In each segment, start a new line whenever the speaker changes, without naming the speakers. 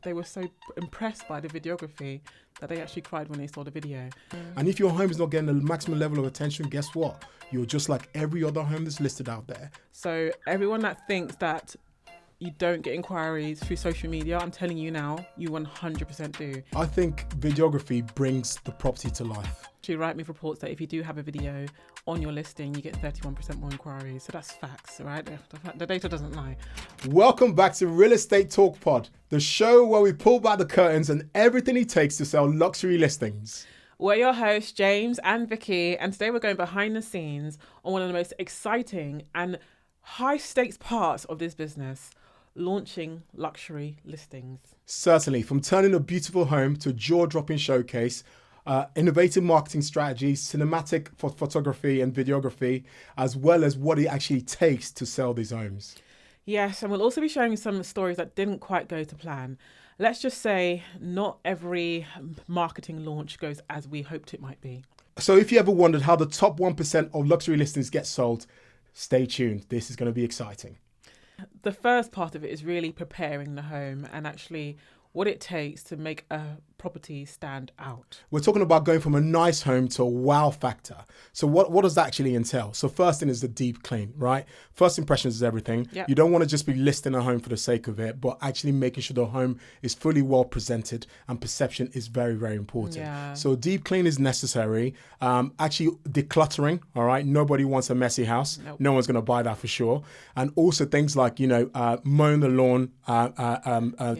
They were so impressed by the videography that they actually cried when they saw the video.
And if your home is not getting the maximum level of attention, guess what? You're just like every other home that's listed out there.
So everyone that thinks that you don't get inquiries through social media, I'm telling you now, you 100% do.
I think videography brings the property to life.
Rightmove reports that if you do have a video on your listing, you get 31% more inquiries. So that's facts, right? The data doesn't lie.
Welcome back to Real Estate Talk Pod, the show where we pull back the curtains and everything it takes to sell luxury listings.
We're your hosts, James and Vicky, and today we're going behind the scenes on one of the most exciting and high stakes parts of this business, launching luxury listings.
Certainly, from turning a beautiful home to a jaw-dropping showcase, innovative marketing strategies, cinematic photography and videography, as well as what it actually takes to sell these homes.
Yes, and we'll also be showing some stories that didn't quite go to plan. Let's just say not every marketing launch goes as we hoped it might be.
So if you ever wondered how the top 1% of luxury listings get sold, stay tuned. This is going to be exciting.
The first part of it is really preparing the home and actually what it takes to make a property stand out.
We're talking about going from a nice home to a wow factor. So what does that actually entail? So first thing is the deep clean, right? First impressions is everything.
Yep.
You don't want to just be listing a home for the sake of it, but actually making sure the home is fully well presented, and perception is very, very important.
Yeah.
So deep clean is necessary. Actually decluttering, all right? Nobody wants a messy house.
Nope.
No one's going to buy that for sure. And also things like, mowing the lawn,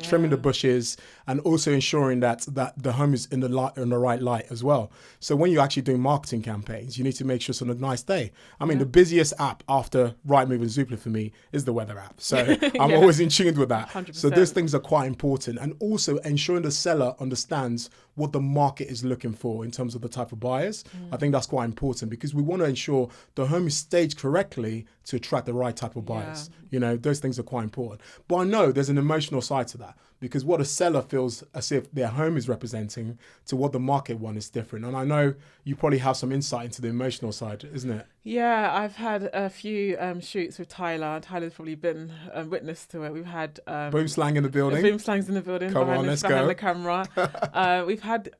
trimming the bushes, and also ensuring that the home is in the right light as well. So when you're actually doing marketing campaigns, you need to make sure it's on a nice day. I mean, the busiest app after Rightmove and Zoopla for me is the weather app. So I'm always in tune with that.
100%.
So those things are quite important. And also ensuring the seller understands what the market is looking for in terms of the type of buyers. I think that's quite important because we want to ensure the home is staged correctly to attract the right type of buyers. Those things are quite important. But I know there's an emotional side to that because what a seller feels as if their home is representing to what the market one is different. And I know you probably have some insight into the emotional side, isn't it?
Yeah, I've had a few shoots with Tyler. Tyler's probably been witness to it. We've had
boom slang in the building.
Boom slang's in the building.
Come on, let's go.
Behind the camera. We've had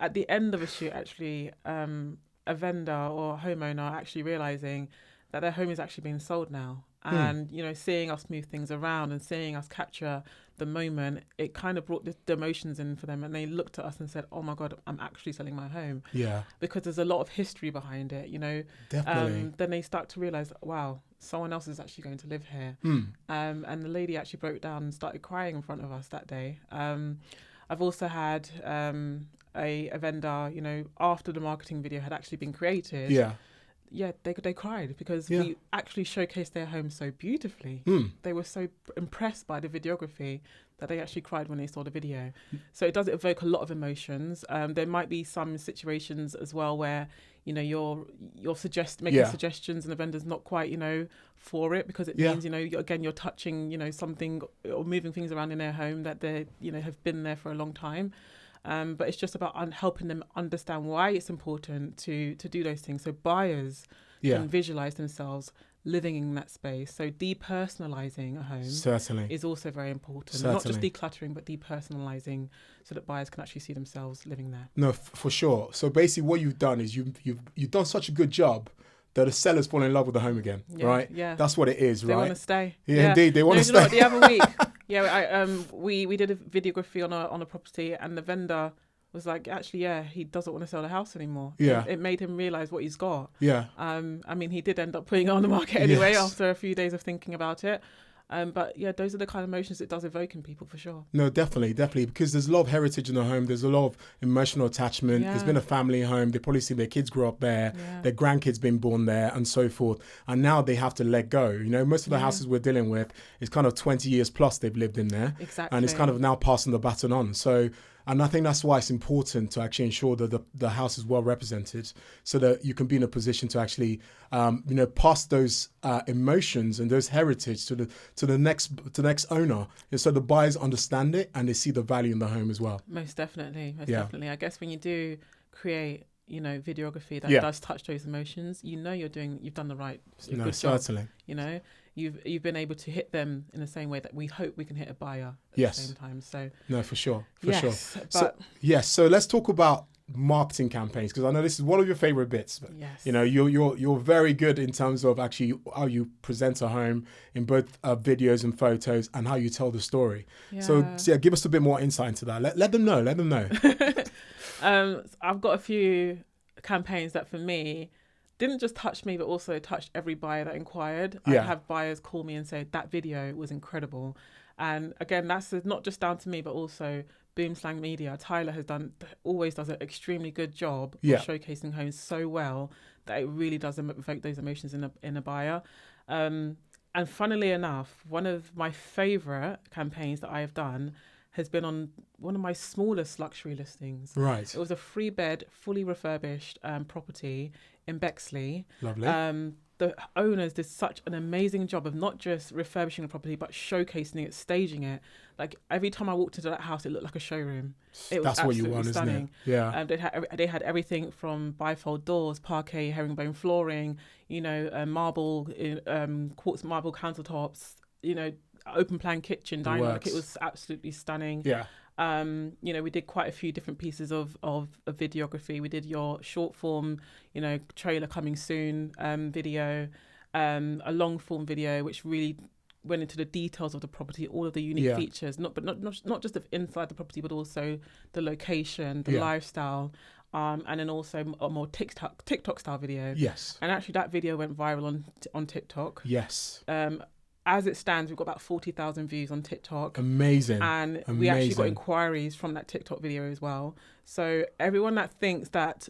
at the end of a shoot actually a vendor or a homeowner actually realizing that their home is actually being sold now. And, seeing us move things around and seeing us capture the moment, it kind of brought the emotions in for them. And they looked at us and said, oh, my God, I'm actually selling my home. Yeah. Because there's a lot of history behind it,
Definitely.
Then they start to realize, wow, someone else is actually going to live here. And the lady actually broke down and started crying in front of us that day. I've also had a vendor, after the marketing video had actually been created. Yeah, they cried because we actually showcased their home so beautifully. They were so impressed by the videography that they actually cried when they saw the video. So it does evoke a lot of emotions. There might be some situations as well where, you're making suggestions and the vendor's not quite, for it because it means, you're touching, something or moving things around in their home that they, have been there for a long time. But it's just about helping them understand why it's important to do those things. So buyers can visualize themselves living in that space. So depersonalizing a home is also very important. Not just decluttering, but depersonalizing so that buyers can actually see themselves living there.
No, for sure. So basically what you've done is you've done such a good job that the sellers fall in love with the home again, right? Yeah. That's what it is, right?
They want to stay.
Yeah, indeed. They want to stay.
The other week, we did a videography on a property and the vendor was like, actually, he doesn't want to sell the house anymore.
Yeah.
It made him realize what he's got.
Yeah.
He did end up putting it on the market anyway after a few days of thinking about it. But those are the kind of emotions it does evoke in people for sure.
No, definitely, because there's a lot of heritage in the home. There's a lot of emotional attachment. It's been a family home. They probably see their kids grow up there, their grandkids been born there and so forth. And now they have to let go. Most of the houses we're dealing with is kind of 20 years plus they've lived in there.
Exactly.
And it's kind of now passing the baton on. So, and I think that's why it's important to actually ensure that the house is well represented so that you can be in a position to actually, pass those emotions and those heritage to the next owner. And so the buyers understand it and they see the value in the home as well.
Most definitely. Definitely. I guess when you do create, videography that does touch those emotions, you've done the right good job.
Certainly. Yes.
you've been able to hit them in the same way that we hope we can hit a buyer at
Yes.
the same time. So
No, for sure.
yes, but
So, yes. So let's talk about marketing campaigns, because I know this is one of your favorite bits. But,
yes,
you know, you're very good in terms of actually how you present a home in both videos and photos, and how you tell the story. So yeah, give us a bit more insight into that. Let them know. Let them know.
I've got a few campaigns that for me didn't just touch me, but also touched every buyer that inquired.
Yeah.
I'd have buyers call me and say that video was incredible. And again, that's not just down to me, but also Boom Slang Media. Tyler always does an extremely good job of showcasing homes so well that it really does evoke those emotions in a buyer. And funnily enough, one of my favorite campaigns that I have done has been on one of my smallest luxury listings.
Right.
It was a 3-bed, fully refurbished property in Bexley.
Lovely.
The owners did such an amazing job of not just refurbishing the property, but showcasing it, staging it. Like every time I walked into that house, it looked like a showroom. It was
That's what you want,
stunning.
Isn't it?
Yeah. They had everything from bifold doors, parquet, herringbone flooring, marble, quartz marble countertops, open plan kitchen, dining room. Like it was absolutely stunning.
Yeah.
We did quite a few different pieces of videography. We did your short form, trailer coming soon video, a long form video, which really went into the details of the property, all of the unique features, not just of inside the property, but also the location, the lifestyle, and then also a more TikTok style video.
Yes.
And actually that video went viral on TikTok.
Yes.
As it stands, we've got about 40,000 views on TikTok.
Amazing.
And we actually got inquiries from that TikTok video as well. So everyone that thinks that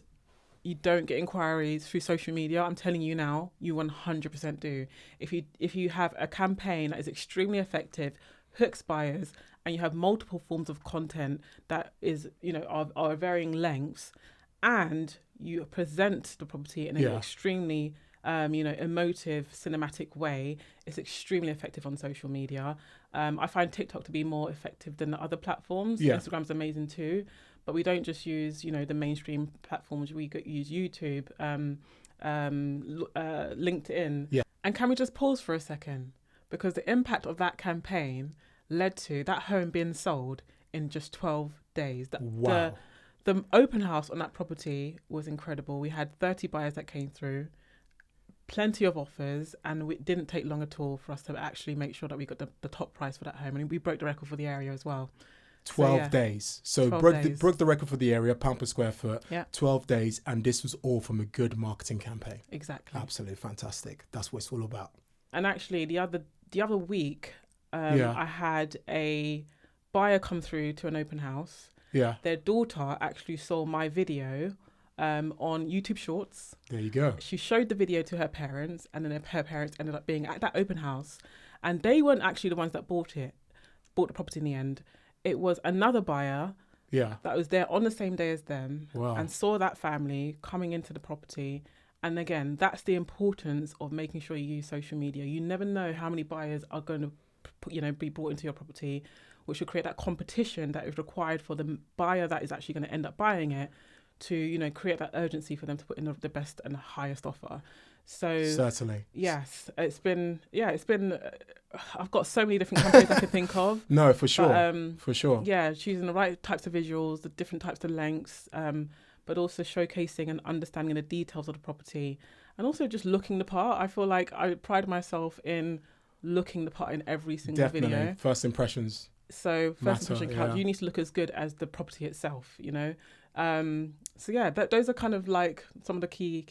you don't get inquiries through social media, I'm telling you now, you 100% do. If you have a campaign that is extremely effective, hooks buyers, and you have multiple forms of content that is, are varying lengths, and you present the property in an extremely emotive, cinematic way, it's extremely effective on social media. I find TikTok to be more effective than the other platforms. Yeah. Instagram's amazing too, but we don't just use, the mainstream platforms. We use YouTube, LinkedIn. Yeah. And can we just pause for a second? Because the impact of that campaign led to that home being sold in just 12 days.
Wow.
The open house on that property was incredible. We had 30 buyers that came through, plenty of offers, and it didn't take long at all for us to actually make sure that we got the top price for that home. And we broke the record for the area as well.
12 days. So
12
broke the record for the area, £1 per square foot,
yeah.
12 days. And this was all from a good marketing campaign.
Exactly.
Absolutely fantastic. That's what it's all about.
And actually the other week, I had a buyer come through to an open house.
Yeah.
Their daughter actually saw my video on YouTube Shorts.
There you go.
She showed the video to her parents, and then her parents ended up being at that open house. And they weren't actually the ones that bought the property in the end. It was another buyer that was there on the same day as them and saw that family coming into the property. And again, that's the importance of making sure you use social media. You never know how many buyers are going to be brought into your property, which will create that competition that is required for the buyer that is actually going to end up buying it to, create that urgency for them to put in the best and highest offer. So
certainly,
yes, it's been I've got so many different campaigns I can think of.
No, for sure, for sure.
Yeah, choosing the right types of visuals, the different types of lengths, but also showcasing and understanding the details of the property, and also just looking the part. I feel like I pride myself in looking the part in every single video.
First impressions.
So first impression counts. You need to look as good as the property itself, So yeah, those are kind of like some of the key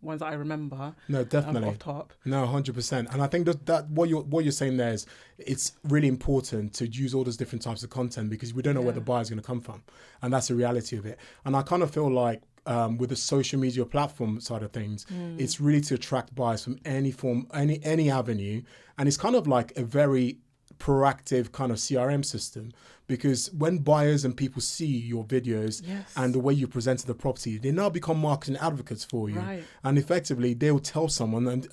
ones that I remember.
No, definitely.
Off top.
No, 100%. And I think that what you're saying there is it's really important to use all those different types of content, because we don't know where the buyer's going to come from, and that's the reality of it. And I kind of feel like with the social media platform side of things, it's really to attract buyers from any form, any avenue, and it's kind of like a very proactive kind of CRM system, because when buyers and people see your videos and the way you presented the property, they now become marketing advocates for you, and effectively they'll tell someone, and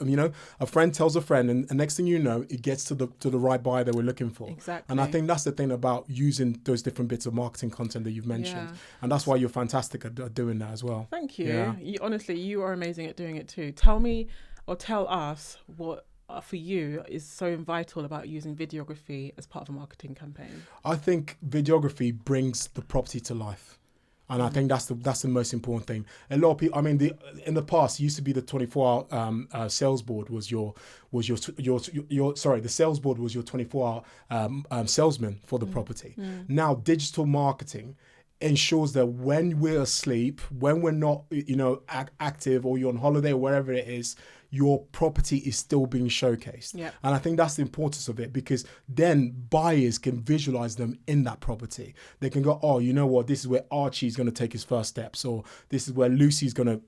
a friend tells a friend, and next thing you know, it gets to the right buyer that we're looking for.
Exactly.
And I think that's the thing about using those different bits of marketing content that you've mentioned, and that's why you're fantastic at doing that as well.
Thank you. Honestly, you are amazing at doing it too. Tell me, or tell us, what for you is so vital about using videography as part of a marketing campaign?
I think videography brings the property to life. And I think that's the most important thing. A lot of people, I mean, in the past, it used to be the 24-hour sales board was your the sales board was your 24-hour salesman for the property. Now, digital marketing ensures that when we're asleep, when we're not, active, or you're on holiday or wherever it is, your property is still being showcased.
Yep.
And I think that's the importance of it, because then buyers can visualize them in that property. They can go, oh, you know what, this is where Archie's going to take his first steps, or this is where Lucy's going to,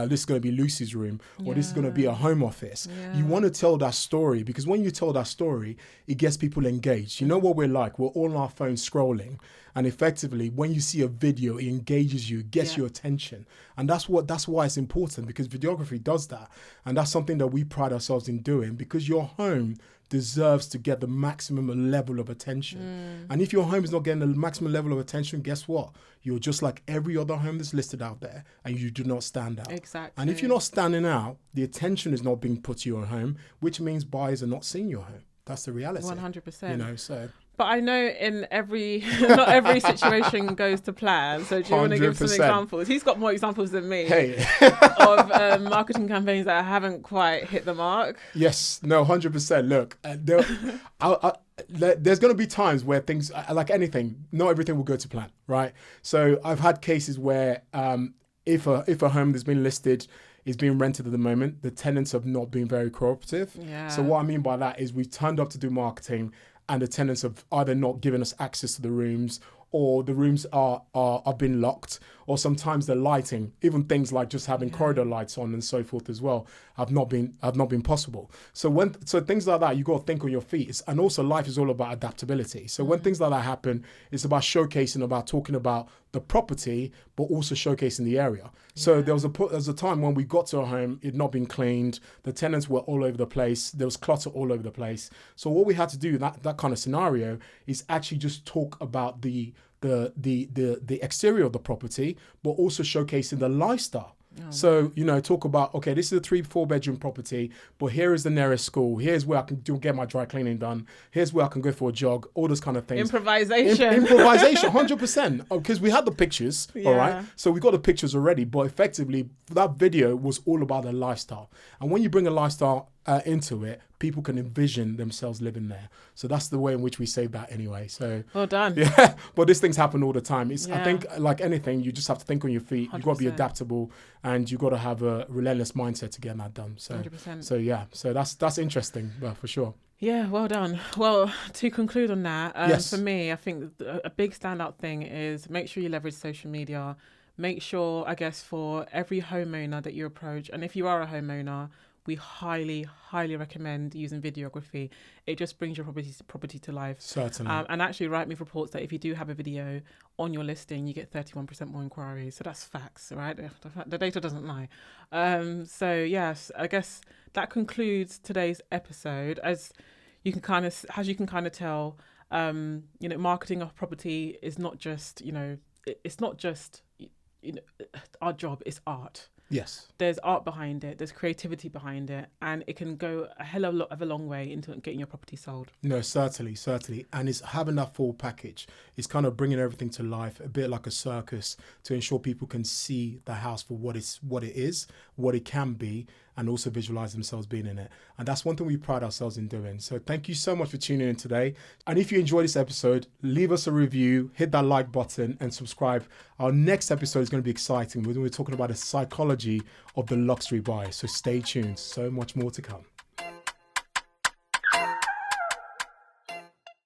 this is going to be Lucy's room, or this is going to be a home office.
Yeah.
You want to tell that story, because when you tell that story, it gets people engaged. You know what we're like? We're all on our phones scrolling. And effectively, when you see a video, it engages you, gets your attention. And that's why it's important, because videography does that. And that's something that we pride ourselves in doing, because your home deserves to get the maximum level of attention. And if your home is not getting the maximum level of attention, guess what? You're just like every other home that's listed out there, and you do not stand out.
Exactly.
And if you're not standing out, the attention is not being put to your home, which means buyers are not seeing your home. That's the reality.
100%.
So...
But I know not every situation goes to plan. So do you want to give some
100%.
examples? He's got more examples than me
Hey.
of marketing campaigns that haven't quite hit the mark.
Yes, no, 100%. Look, there's going to be times where things, like anything, not everything will go to plan, right? So I've had cases where if a home that's been listed is being rented at the moment, the tenants have not been very cooperative.
Yeah.
So what I mean by that is we've turned up to do marketing, and the tenants have either not given us access to the rooms, or the rooms are been locked, or sometimes the lighting, even things like just having corridor lights on and so forth as well, have not been possible. So things like that, you got to think on your feet. And also, life is all about adaptability. So when things like that happen, it's about showcasing, about talking about the property, but also showcasing the area. So there was a time when we got to a home, it had not been cleaned, the tenants were all over the place, there was clutter all over the place. So what we had to do in that kind of scenario is actually just talk about the exterior of the property, but also showcasing the lifestyle. So, talk about, okay, this is a 3-4 bedroom property, but here is the nearest school. Here's where I can get my dry cleaning done. Here's where I can go for a jog, all those kind of things.
Improvisation.
Improvisation, 100%. Because we had the pictures, all right? So we got the pictures already, but effectively, that video was all about the lifestyle. And when you bring a lifestyle into it, people can envision themselves living there. So that's the way in which we say that anyway. So
well done.
Yeah, but these things happen all the time. I think, like anything, you just have to think on your feet.
100%.
You've got to be adaptable, and you've got to have a relentless mindset to get that done. So
100%.
So yeah, so that's interesting, for sure.
Yeah, well done. Well, to conclude on that,
Yes.
for me, I think a big standout thing is make sure you leverage social media. Make sure, I guess, for every homeowner that you approach, and if you are a homeowner, we highly, highly recommend using videography. It just brings your property to life.
Certainly.
And actually, Rightmove reports that if you do have a video on your listing, you get 31% more inquiries. So that's facts, right? The data doesn't lie. So yes, I guess that concludes today's episode. As you can kind of tell, marketing of property is not just, it's not just our job. It's art.
Yes.
There's art behind it, there's creativity behind it, and it can go a hell of a long way into getting your property sold. No,
certainly. And it's having that full package. It's kind of bringing everything to life, a bit like a circus, to ensure people can see the house for what it is, what it can be, and also visualize themselves being in it. And that's one thing we pride ourselves in doing. So thank you so much for tuning in today. And if you enjoyed this episode, leave us a review, hit that like button, and subscribe. Our next episode is going to be exciting. We're talking about the psychology of the luxury buyer. So stay tuned. So much more to come.